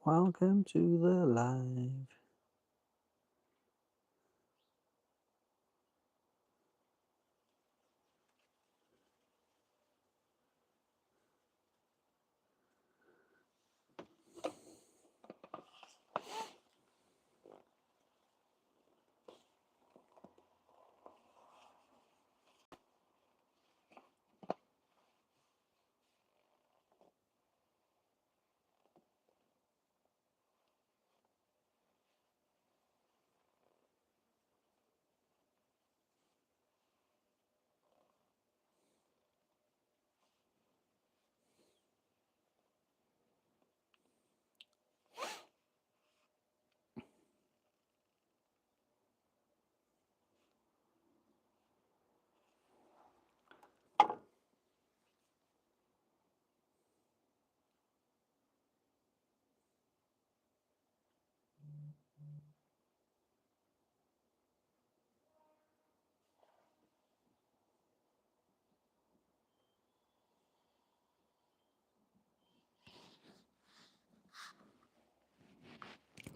Welcome to the live.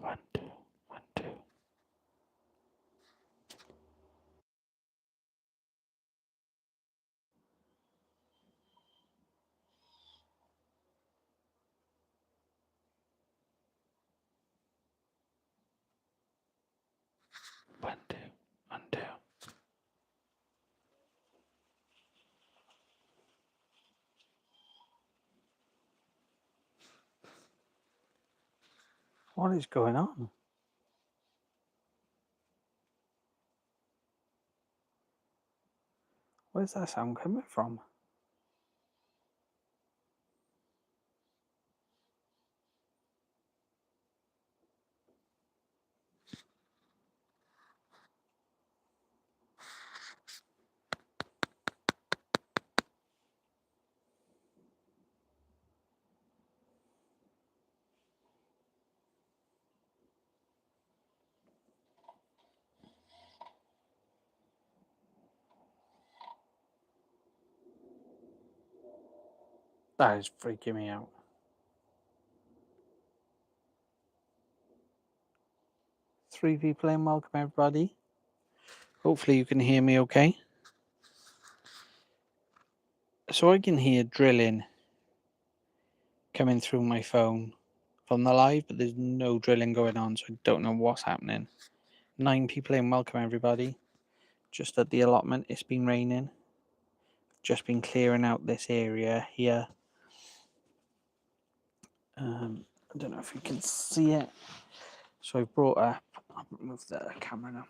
One, two, one, two. One, two, one, two. What is going on? Where's that sound coming from? That is freaking me out. Three people in, welcome everybody. Hopefully you can hear me okay. So I can hear drilling coming through my phone from the live, but there's no drilling going on, so I don't know what's happening. 9 people in, welcome everybody. Just at the allotment, it's been raining. Just been clearing out this area here. I don't know if you can see it. So I've brought up, I'll move the camera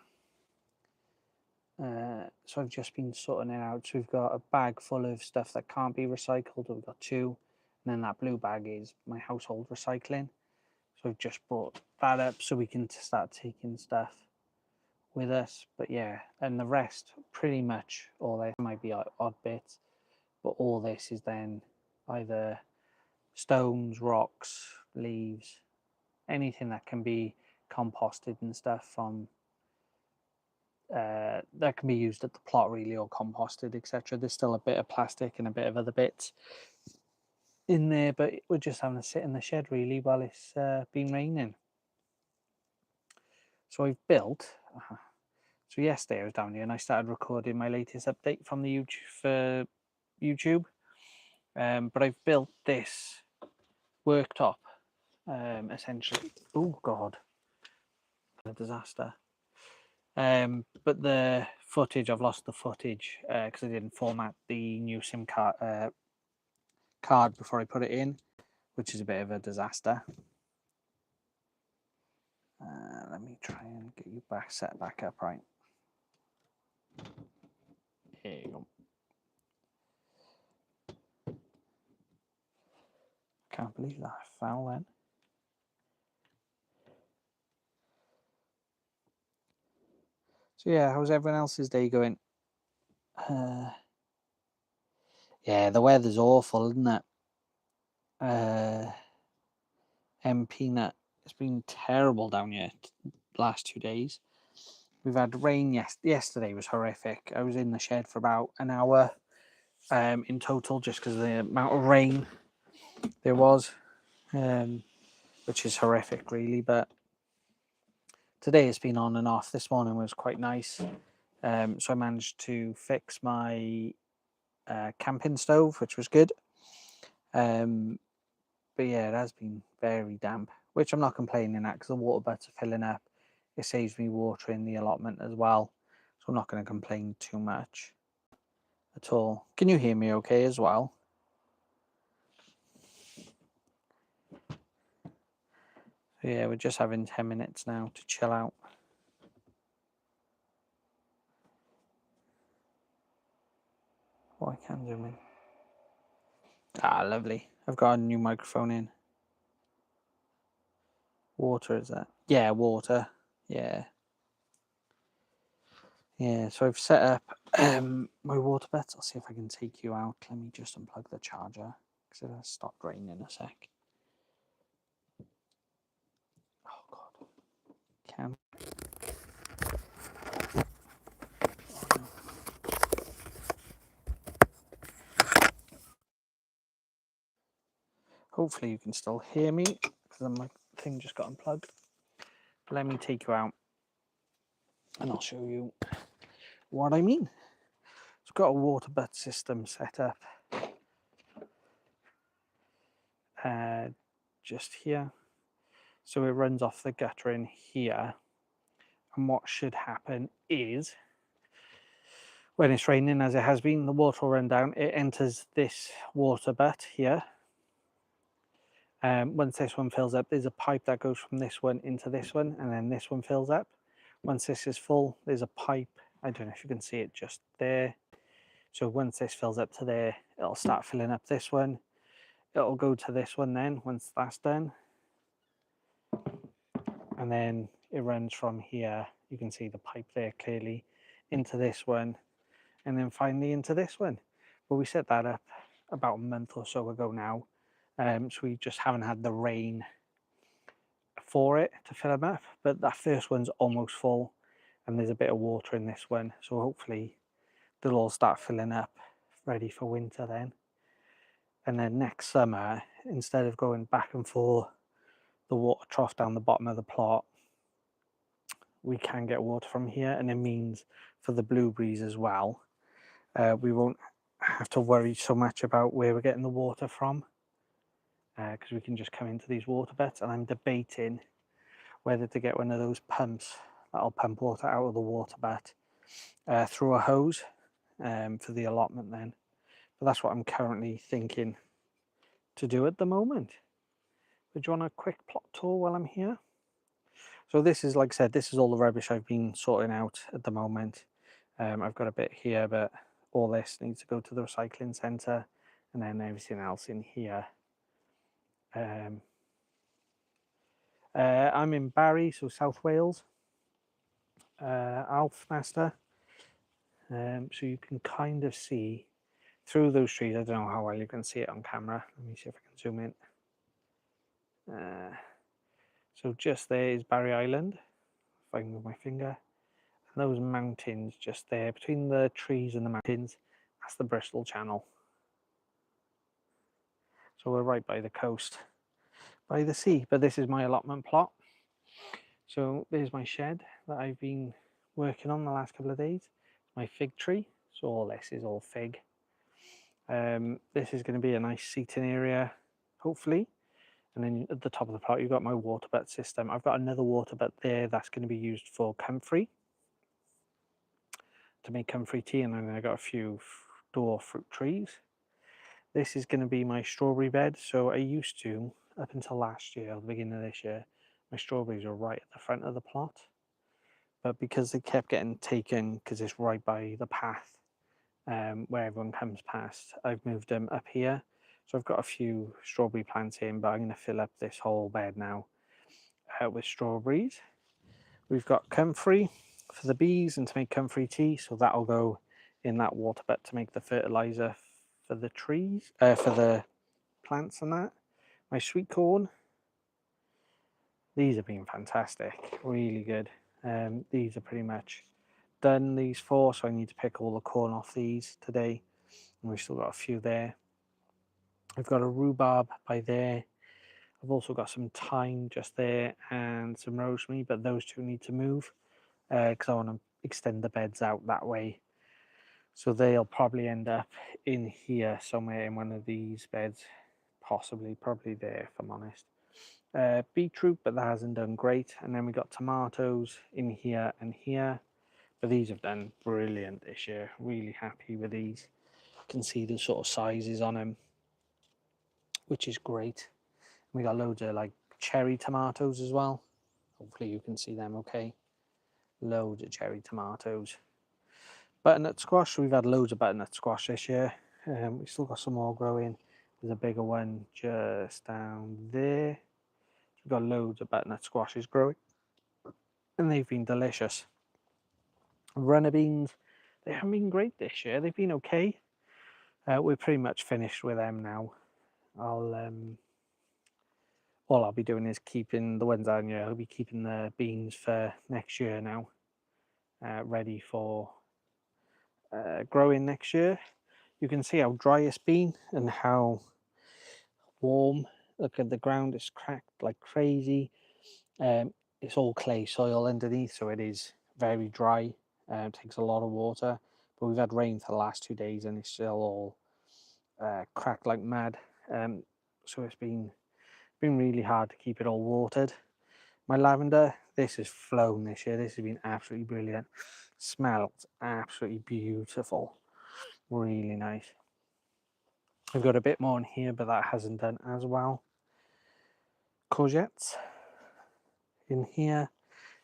now. So I've just been sorting it out. So we've got a bag full of stuff that can't be recycled. We've got 2, and then that blue bag is my household recycling. So I've just brought that up so we can start taking stuff with us. But yeah, and the rest, pretty much all this might be odd bits, but all this is then either stones, rocks, leaves, anything that can be composted and stuff from that can be used at the plot really, or composted, etc. There's still a bit of plastic and a bit of other bits in there, but we're just having to sit in the shed really while it's been raining. So I've built. So yesterday I was down here and I started recording my latest update from the YouTube. But I've built this worktop essentially. Oh God, a disaster. But the footage, I've lost the footage because I didn't format the new SIM card before I put it in, which is a bit of a disaster. Let me try and get you set back up right. Here you go. Can't believe that fell then. So yeah, how's everyone else's day going? Yeah, the weather's awful, isn't it? MP Nut, it's been terrible down here last 2 days. We've had rain. Yesterday was horrific. I was in the shed for about an hour in total, just because of the amount of rain there was. which is horrific really, but today it's been on and off. This morning was quite nice. So I managed to fix my camping stove, which was good. But yeah, it has been very damp, which I'm not complaining at because the water butts are filling up. It saves me water in the allotment as well, so I'm not going to complain too much at all. Can you hear me okay as well? So yeah, we're just having 10 minutes now to chill out. Oh, I can zoom in. Ah, lovely. I've got a new microphone in. Water, is that? Yeah, water. Yeah. Yeah, so I've set up my water butts. I'll see if I can take you out. Let me just unplug the charger because it has stopped raining in a sec. Oh, God. Can. Hopefully you can still hear me because my thing just got unplugged. Let me take you out and I'll show you what I mean. It's got a water butt system set up just here. So it runs off the gutter in here. And what should happen is when it's raining, as it has been, the water will run down. It enters this water butt here. Once this one fills up, there's a pipe that goes from this one into this one, and then this one fills up. Once this is full, there's a pipe. I don't know if you can see it just there. So once this fills up to there, it'll start filling up this one. It'll go to this one then, once that's done. And then it runs from here, you can see the pipe there clearly, into this one, and then finally into this one. But we set that up about a month or so ago now. So we just haven't had the rain for it to fill them up. But that first one's almost full, and there's a bit of water in this one. So hopefully they'll all start filling up, ready for winter then. And then next summer, instead of going back and forth the water trough down the bottom of the plot, we can get water from here, and it means for the blueberries as well, we won't have to worry so much about where we're getting the water from, because we can just come into these water beds. And I'm debating whether to get one of those pumps that'll pump water out of the water butt through a hose for the allotment then. But that's what I'm currently thinking to do at the moment. But do you want a quick plot tour while I'm here? So this is, like I said, this is all the rubbish I've been sorting out at the moment. I've got a bit here, but all this needs to go to the recycling centre, and then everything else in here. I'm in Barry, so South Wales, Alfmaster. So you can kind of see through those trees. I don't know how well you can see it on camera. Let me see if I can zoom in. So just there is Barry Island, if I can move my finger. And those mountains just there, between the trees and the mountains, that's the Bristol Channel. So we're right by the coast, by the sea. But this is my allotment plot. So there's my shed that I've been working on the last couple of days. My fig tree. So all this is all fig. This is going to be a nice seating area, hopefully. And then at the top of the plot, you've got my water butt system. I've got another water butt there that's going to be used for comfrey, to make comfrey tea. And then I've got a few dwarf fruit trees. This is going to be my strawberry bed. So I used to, up until last year, or the beginning of this year, my strawberries were right at the front of the plot. But because they kept getting taken, because it's right by the path where everyone comes past, I've moved them up here. So I've got a few strawberry plants in, but I'm going to fill up this whole bed now with strawberries. We've got comfrey for the bees and to make comfrey tea, so that'll go in that water butt to make the fertilizer for the trees, for the plants and that. My sweet corn, these have been fantastic, really good. These are pretty much done, these four, so I need to pick all the corn off these today, and we've still got a few there. I've got a rhubarb by there. I've also got some thyme just there and some rosemary, but those two need to move because I want to extend the beds out that way. So they'll probably end up in here somewhere in one of these beds, probably there if I'm honest. Beetroot, but that hasn't done great. And then we got tomatoes in here and here, but these have done brilliant this year. Really happy with these. You can see the sort of sizes on them, which is great. We got loads of like cherry tomatoes as well. Hopefully you can see them okay. Loads of cherry tomatoes. Butternut squash, we've had loads of butternut squash this year. We've still got some more growing. There's a bigger one just down there. We've got loads of butternut squashes growing, and they've been delicious. Runner beans, they haven't been great this year. They've been okay. We're pretty much finished with them now. All I'll be doing is keeping the ones down here. I'll be keeping the beans for next year now, ready for growing next year. You can see how dry it's been and how warm. Look at the ground, it's cracked like crazy. It's all clay soil underneath, so it is very dry. It takes a lot of water, but we've had rain for the last 2 days and it's still all cracked like mad. So it's been really hard to keep it all watered. My lavender, this has flown this year. This has been absolutely brilliant. Smells absolutely beautiful. Really nice. I've got a bit more in here, but that hasn't done as well. Courgettes in here.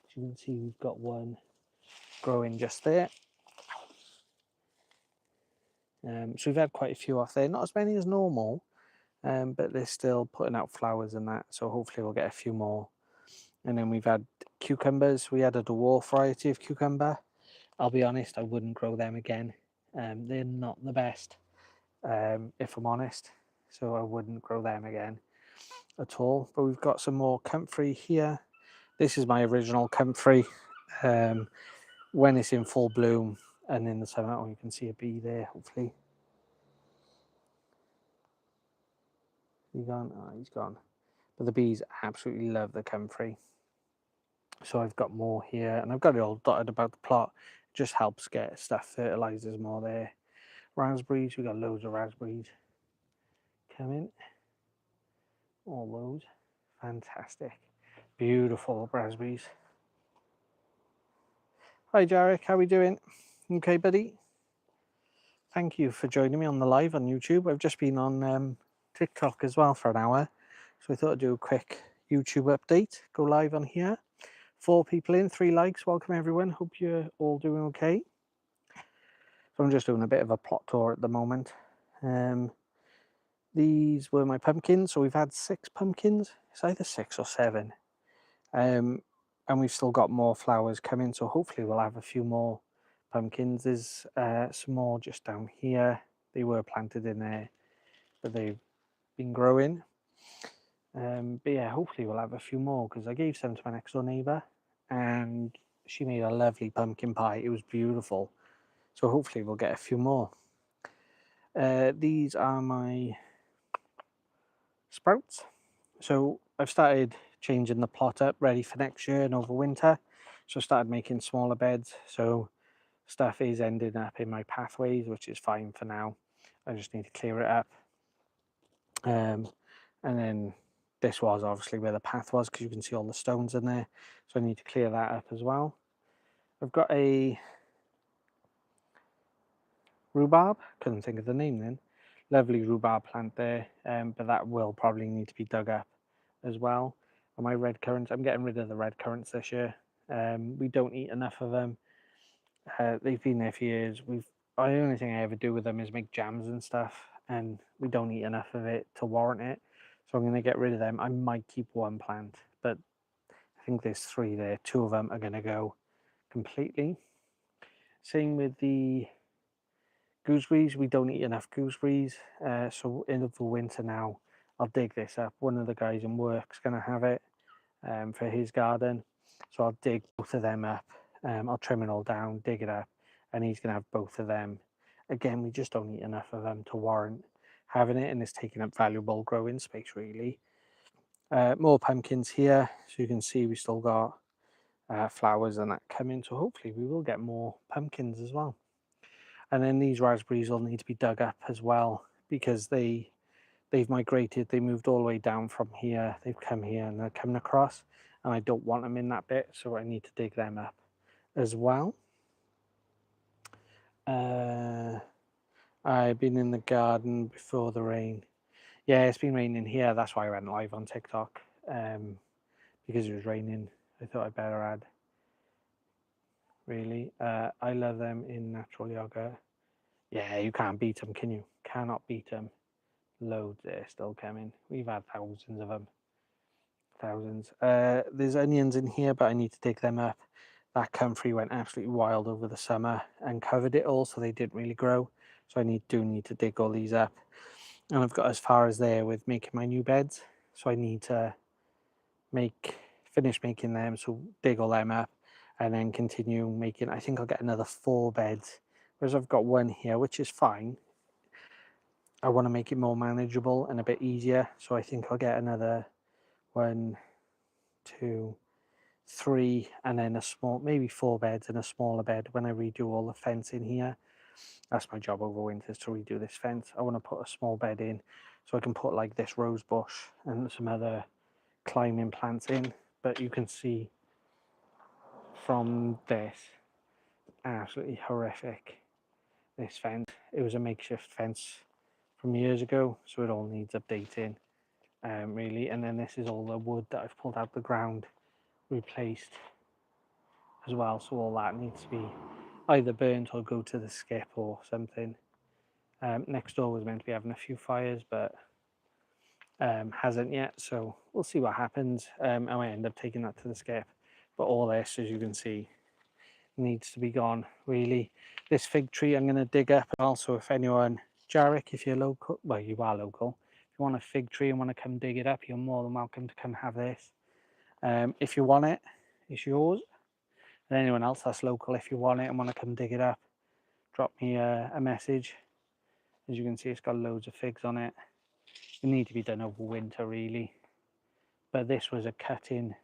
As you can see, we've got one growing just there. So we've had quite a few off there. Not as many as normal, but they're still putting out flowers and that. So hopefully we'll get a few more. And then we've had cucumbers. We had a dwarf variety of cucumber. I'll be honest, I wouldn't grow them again. They're not the best, if I'm honest. So I wouldn't grow them again at all. But we've got some more comfrey here. This is my original comfrey. When it's in full bloom and in the summer, oh, you can see a bee there, hopefully. He's gone? Oh, he's gone. But the bees absolutely love the comfrey. So I've got more here, and I've got it all dotted about the plot. It just helps get stuff, fertilizers more there. Raspberries, we've got loads of raspberries coming. All those. Fantastic. Beautiful raspberries. Hi Jarek, how are we doing? Okay, buddy? Thank you for joining me on the live on YouTube. I've just been on TikTok as well for an hour. So I thought I'd do a quick YouTube update. Go live on here. 4 people in, 3 likes. Welcome everyone. Hope you're all doing okay. So I'm just doing a bit of a plot tour at the moment. These were my pumpkins. So we've had 6 pumpkins. It's either 6 or 7. And we've still got more flowers coming. So hopefully we'll have a few more pumpkins. There's some more just down here. They were planted in there, but they've been growing. But yeah, hopefully we'll have a few more because I gave some to my next door neighbour and she made a lovely pumpkin pie. It was beautiful. So hopefully we'll get a few more. These are my sprouts. So I've started changing the plot up ready for next year and over winter. So I started making smaller beds. So stuff is ending up in my pathways, which is fine for now. I just need to clear it up. And then this was obviously where the path was because you can see all the stones in there. So I need to clear that up as well. I've got a rhubarb, couldn't think of the name then. Lovely rhubarb plant there, but that will probably need to be dug up as well. And my red currants, I'm getting rid of the red currants this year. We don't eat enough of them. They've been there for years. The only thing I ever do with them is make jams and stuff, and we don't eat enough of it to warrant it. So I'm going to get rid of them. I might keep one plant, but I think there's 3 there. 2 of them are going to go completely. Same with the gooseberries. We don't eat enough gooseberries, so in the winter now I'll dig this up. One of the guys in work's going to have it for his garden, so I'll dig both of them up. I'll trim it all down, dig it up, and he's going to have both of them. Again, we just don't eat enough of them to warrant having it, and it's taking up valuable growing space really. More pumpkins here, so you can see we still got flowers and that coming, so hopefully we will get more pumpkins as well. And then these raspberries will need to be dug up as well, because they've migrated. They moved all the way down from here, they've come here and they're coming across, and I don't want them in that bit, so I need to dig them up as well. I've been in the garden before the rain. Yeah, it's been raining here, that's why I went live on TikTok, because it was raining. I thought I better add. Really, I love them in natural yogurt. Yeah, you can't beat them, can you? Cannot beat them. Loads there still coming. We've had thousands of them. Thousands. There's onions in here, but I need to dig them up. That comfrey went absolutely wild over the summer and covered it all, so they didn't really grow. So I do need to dig all these up. And I've got as far as there with making my new beds. So I need to finish making them, so dig all them up and then continue making. I think I'll get another 4 beds, whereas I've got one here, which is fine. I want to make it more manageable and a bit easier, so I think I'll get another 1, 2, 3, and then a small, maybe 4 beds and a smaller bed when I redo all the fence in here. That's my job over winter, is to redo this fence. I want to put a small bed in so I can put like this rose bush and some other climbing plants in. But you can see from this, absolutely horrific, this fence. It was a makeshift fence from years ago, so it all needs updating, really. And then this is all the wood that I've pulled out the ground, replaced as well, so all that needs to be either burnt or go to the skip or something. Next door was meant to be having a few fires, but hasn't yet, so we'll see what happens. I might end up taking that to the skip, but all this, as you can see, needs to be gone, really. This fig tree I'm going to dig up. Also, if anyone, Jarek, if you're local, well, you are local, if you want a fig tree and want to come dig it up, you're more than welcome to come have this. If you want it, it's yours. And anyone else that's local, if you want it and want to come dig it up, drop me a message. As you can see, it's got loads of figs on it. It need to be done over winter, really. But this was a cutting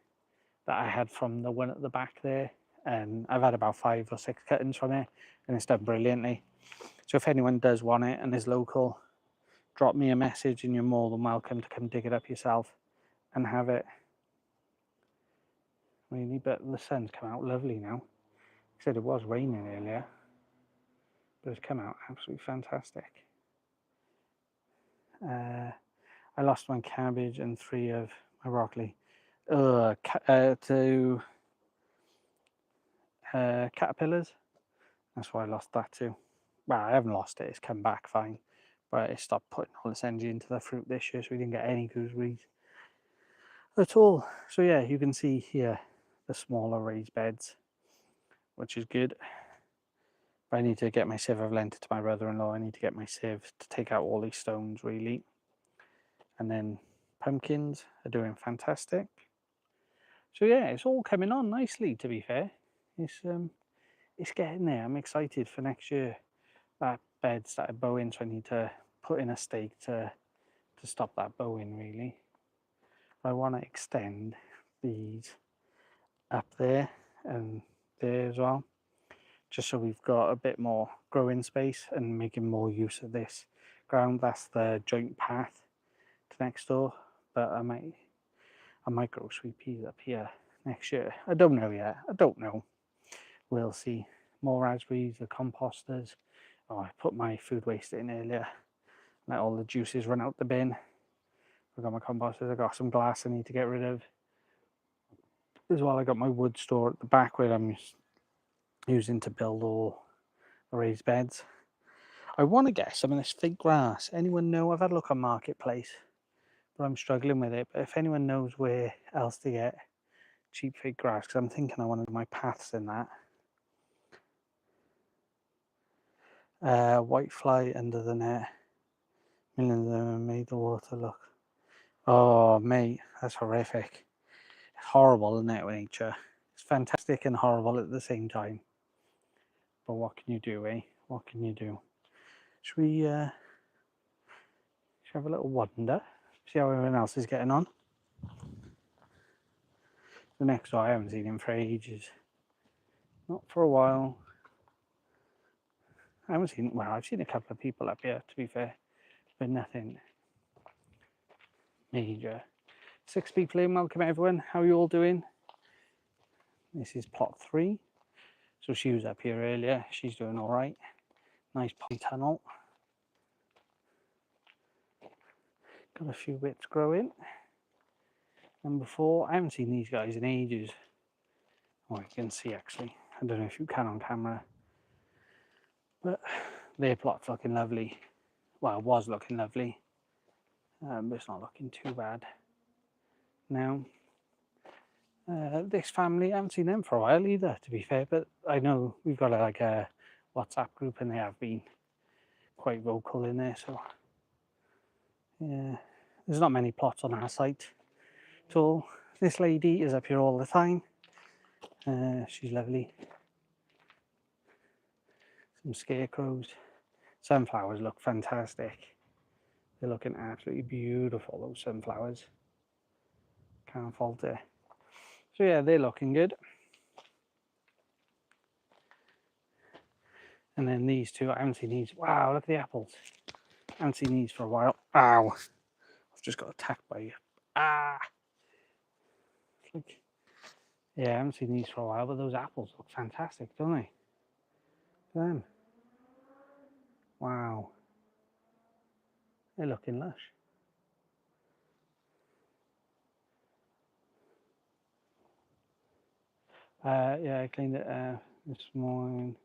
that I had from the one at the back there, and I've had about 5 or 6 cuttings from it, and it's done brilliantly. So if anyone does want it and is local, drop me a message and you're more than welcome to come dig it up yourself and have it, really. But the sun's come out lovely now. I said it was raining earlier, but it's come out absolutely fantastic. I lost my cabbage and 3 of my broccoli to caterpillars. That's why I lost that too. Well, I haven't lost it, it's come back fine, but it stopped putting all its energy into the fruit this year, so we didn't get any gooseberries at all. So yeah, you can see here the smaller raised beds, which is good. But I need to get my sieve. I've lent it to my brother-in-law. I need to get my sieve to take out all these stones, really. And then pumpkins are doing fantastic. So yeah, it's all coming on nicely, to be fair. It's getting there. I'm excited for next year. That bed started bowing, so I need to put in a stake to stop that bowing, really. I want to extend these up there and there as well, just so we've got a bit more growing space and making more use of this ground. That's the joint path to next door, but I might grow sweet peas up here next year. I don't know yet. I don't know. We'll see. More raspberries, the composters. Oh, I put my food waste in earlier. Let all the juices run out the bin. I've got my composters. I've got some glass I need to get rid of. As well, I got my wood store at the back where I'm using to build all the raised beds. I want to get some of this fig grass. Anyone know? I've had a look on Marketplace, but I'm struggling with it. But if anyone knows where else to get cheap fig grass, because I'm thinking I want to do my paths in that. Whitefly under the net. Millions of them made the water look. Oh, mate, that's horrific. It's horrible, isn't it, with nature? It's fantastic and horrible at the same time. But what can you do, eh? What can you do? Should we have a little wander? See how everyone else is getting on? So next door, I haven't seen him for ages. Not for a while. I haven't seen, well, I've seen a couple of people up here, to be fair, but nothing major. 6 people in, welcome everyone. How are you all doing? This is plot 3. So she was up here earlier. She's doing all right. Nice polytunnel. Got a few bits growing. Number 4. I haven't seen these guys in ages. Oh, you can see actually. I don't know if you can on camera. But their plot's looking lovely. Well, it was looking lovely. But it's not looking too bad now. This family, I haven't seen them for a while either, to be fair. But I know we've got like a WhatsApp group and they have been quite vocal in there. So yeah, there's not many plots on our site at all. This lady is up here all the time. She's lovely. Some scarecrows. Sunflowers look fantastic. They're looking absolutely beautiful, those sunflowers. Can't fault it. So yeah, they're looking good. And then these two, I haven't seen these. Wow, look at the apples. I haven't seen these for a while. Ow. I've just got attacked by you. Ah. Like, yeah, I haven't seen these for a while, but those apples look fantastic, don't they? Look at them. Wow. They're looking lush. Yeah, I cleaned it this morning.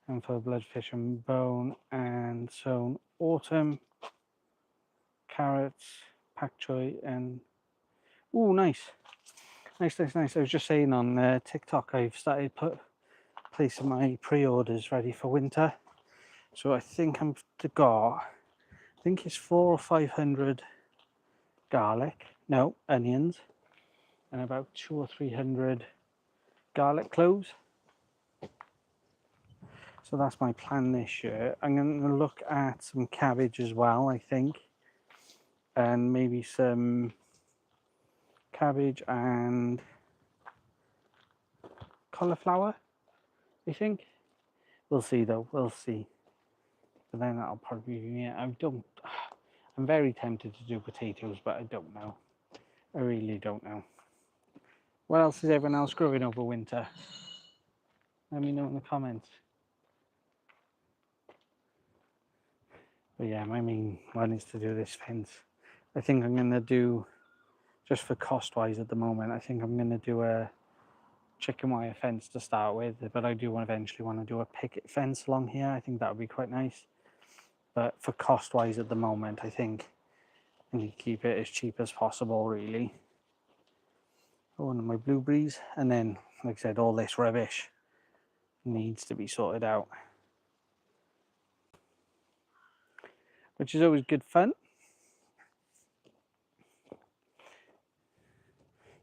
And for bloodfish and bone and sown autumn, carrots, pak choi, and oh, nice. I was just saying on TikTok, I've started placing my pre-orders ready for winter. So I think I think it's 400 or 500 onions, and about 200 or 300 garlic cloves. So that's my plan this year. I'm going to look at some cabbage as well, I think, and maybe some cabbage and cauliflower, I think. We'll see though, we'll see. But then that'll probably be it. I'm very tempted to do potatoes, but I don't know. I really don't know. What else is everyone else growing over winter? Let me know in the comments. But yeah, my main one is to do this fence. I think I'm going to do, just for cost wise at the moment, I think I'm going to do a chicken wire fence to start with, but I do eventually want to do a picket fence along here. I think that would be quite nice. But for cost wise at the moment, I think I need to keep it as cheap as possible, really. Oh, and my blueberries, and then, like I said, all this rubbish needs to be sorted out, which is always good fun.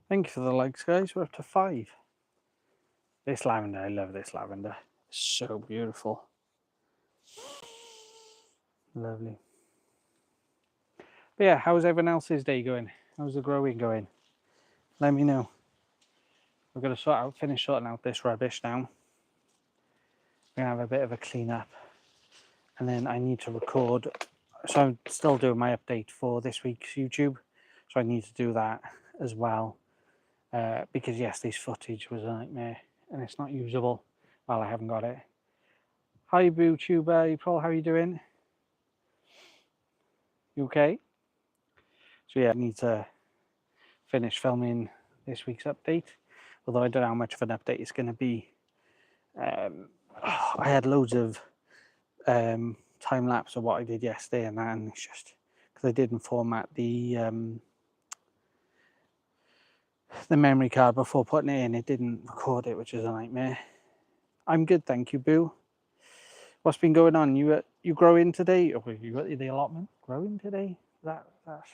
Thank you for the likes, guys. We're up to 5. This lavender, I love this lavender. It's so beautiful. Lovely. But yeah, how's everyone else's day going? How's the growing going? Let me know. We're going to finish sorting out this rubbish now. We're going to have a bit of a clean up. And then I need to record. So I'm still doing my update for this week's YouTube. So I need to do that as well. Because yesterday's footage was a nightmare. And it's not usable. Well, I haven't got it. Hi, BooTuber April. How are you doing? You okay? So yeah, I need to finish filming this week's update. Although I don't know how much of an update it's going to be. I had loads of time lapse of what I did yesterday and that, and it's just because I didn't format the memory card before putting it in, it didn't record it, which is a nightmare. I'm good, thank you, Boo. What's been going on? You growing today? Or you got the allotment growing today? That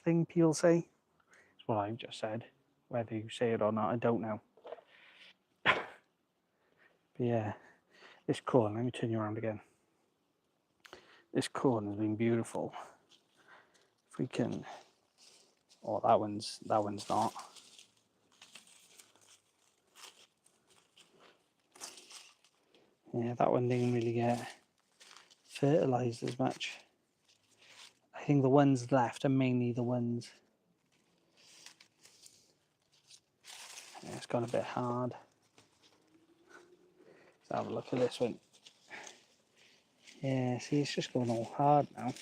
thing people say? That's what I've just said. Whether you say it or not, I don't know. But yeah, this corn, let me turn you around again. This corn has been beautiful. If we can, oh, that one's not. Yeah, that one didn't really get fertilised as much. I think the ones left are mainly the ones. Yeah, it's gone a bit hard. Let's have a look at this one. Yeah, see, it's just going all hard now.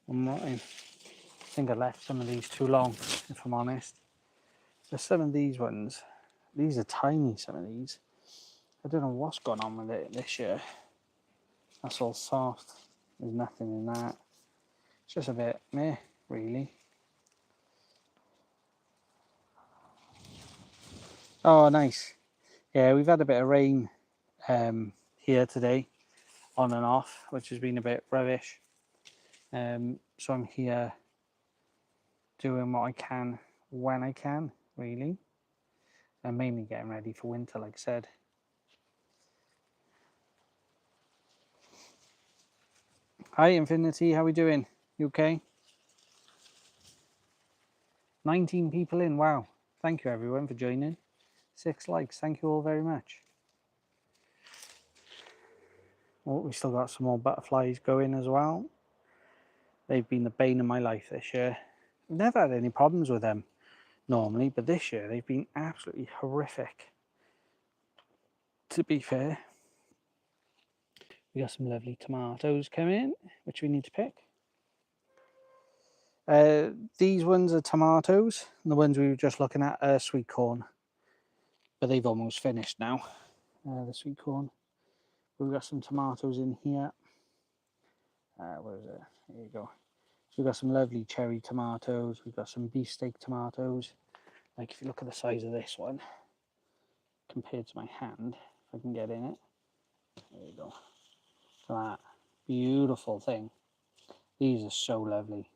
I'm not in. I think I left some of these too long, if I'm honest. There's some of these ones. These are tiny, some of these. I don't know what's gone on with it this year. That's all soft. There's nothing in that. It's just a bit meh, really. Oh, nice. Yeah, we've had a bit of rain here today, on and off, which has been a bit rubbish. So I'm here doing what I can when I can, really. I'm mainly getting ready for winter, like I said. Hi, Infinity. How we doing? You okay? 19 people in. Wow. Thank you, everyone, for joining. 6 likes. Thank you all very much. Oh, we still got some more butterflies going as well. They've been the bane of my life this year. I've never had any problems with them normally, but this year they've been absolutely horrific. To be fair, we got some lovely tomatoes coming, which we need to pick. These ones are tomatoes, and the ones we were just looking at are sweet corn, but they've almost finished now. The sweet corn. We've got some tomatoes in here. Where is it? There you go. So we've got some lovely cherry tomatoes. We've got some beefsteak tomatoes. Like if you look at the size of this one compared to my hand, if I can get in it. There you go. So that beautiful thing. These are so lovely.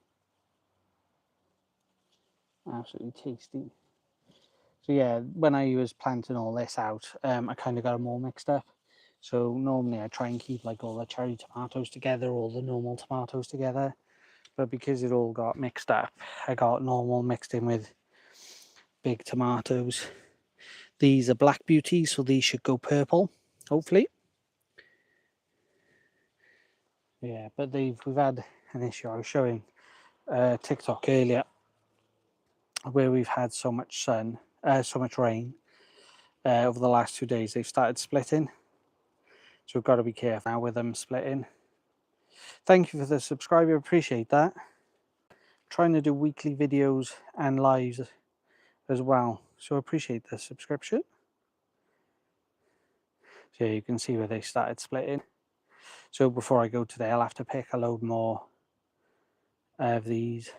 Absolutely tasty. So yeah, when I was planting all this out, I kind of got them all mixed up. So normally I try and keep like all the cherry tomatoes together, all the normal tomatoes together. But because it all got mixed up, I got normal mixed in with big tomatoes. These are black beauties, so these should go purple, hopefully. Yeah, but we've had an issue. I was showing TikTok earlier where we've had so much sun, so much rain over the last 2 days. They've started splitting, so we've got to be careful now with them splitting. Thank you for the subscriber, appreciate that. Trying to do weekly videos and lives as well, so appreciate the subscription. So you can see where they started splitting. So before I go today, I'll have to pick a load more of these,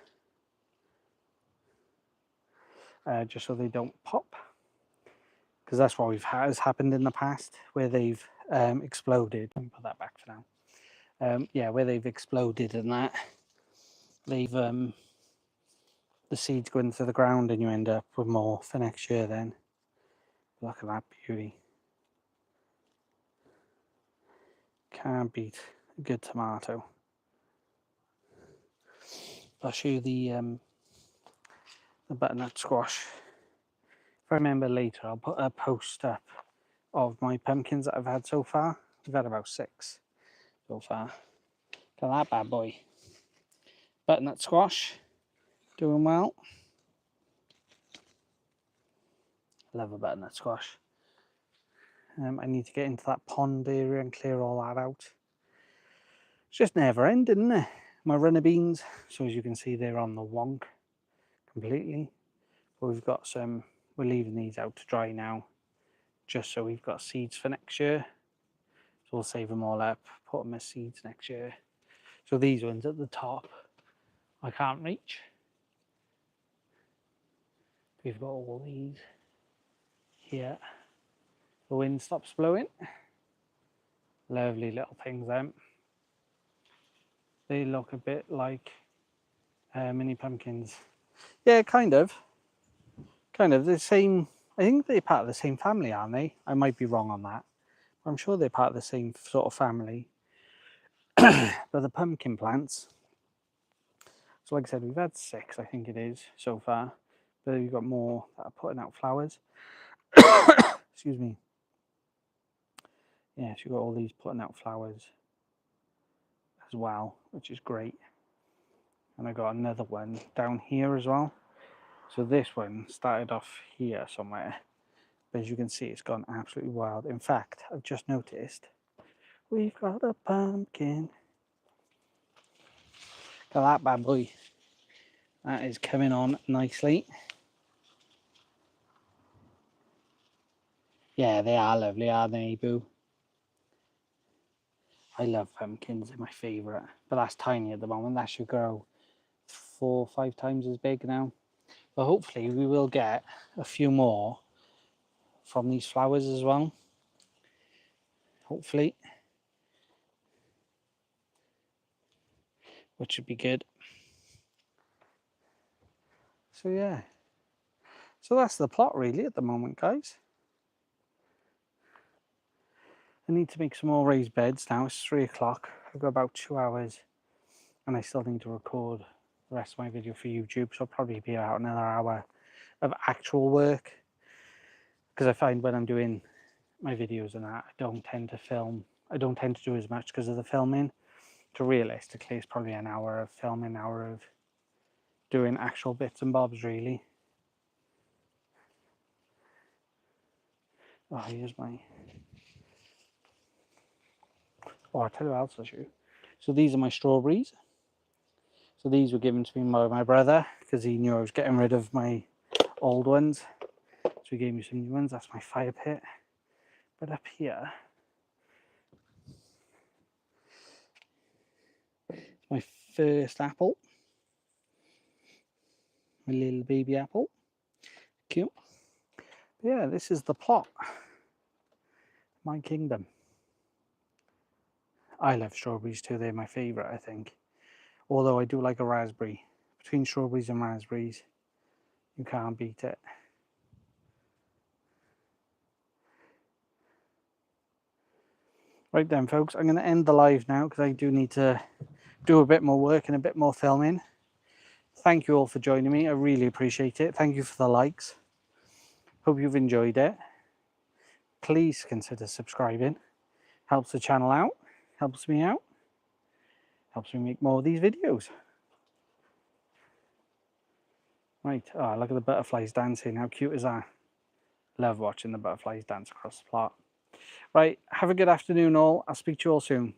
just so they don't pop, because that's what has happened in the past, where they've exploded. Let me put that back for now. Yeah, where they've exploded and that, they've the seeds go into the ground and you end up with more for next year then. Look at that beauty. Can't beat a good tomato. I'll show you the butternut squash. If I remember later, I'll put a post up of my pumpkins that I've had so far. We've had about 6 so far. Look at that bad boy. Butternut squash, doing well. Love a butternut squash. I need to get into that pond area and clear all that out. It's just never ending, isn't it? My runner beans, so as you can see, they're on the wonk completely. But we've got some, we're leaving these out to dry now, just so we've got seeds for next year. So we'll save them all up, put them as seeds next year. So these ones at the top, I can't reach. We've got all these here. The wind stops blowing. Lovely little things then. They look a bit like mini pumpkins. Yeah, kind of. Kind of the same. I think they're part of the same family, aren't they? I might be wrong on that. I'm sure they're part of the same sort of family. But the pumpkin plants. So like I said, we've had 6, I think it is, so far. But we've got more that are putting out flowers. Excuse me. yeah, so you've got all these putting out flowers as well, which is great. And I got another one down here as well. So this one started off here somewhere, but as you can see, it's gone absolutely wild. In fact, I've just noticed we've got a pumpkin. Got that bad boy. That is coming on nicely. Yeah, they are lovely, aren't they, Boo? I love pumpkins, they're my favourite. But that's tiny at the moment. That should grow 4 or 5 times as big now. But hopefully we will get a few more from these flowers as well. Hopefully. Which should be good. So yeah. So that's the plot really at the moment, guys. I need to make some more raised beds now. It's 3 o'clock. I've got about 2 hours and I still need to record the rest of my video for YouTube. So I'll probably be about another hour of actual work. Because I find when I'm doing my videos and that, I don't tend to film. I don't tend to do as much because of the filming. So realistically, it's probably an hour of filming, an hour of doing actual bits and bobs really. Oh, here's my... Oh, I'll tell you what else I'll show you. So these are my strawberries. So these were given to me by my brother because he knew I was getting rid of my old ones. So he gave me some new ones. That's my fire pit. But up here, it's my first apple. My little baby apple. Cute. But yeah, this is the plot. My kingdom. I love strawberries too. They're my favourite, I think. Although I do like a raspberry. Between strawberries and raspberries, you can't beat it. Right then, folks, I'm going to end the live now because I do need to do a bit more work and a bit more filming. Thank you all for joining me. I really appreciate it. Thank you for the likes. Hope you've enjoyed it. Please consider subscribing. Helps the channel out. Helps me out. Helps me make more of these videos. Right. Oh, look at the butterflies dancing. How cute is that? Love watching the butterflies dance across the plot. Right. Have a good afternoon all. I'll speak to you all soon.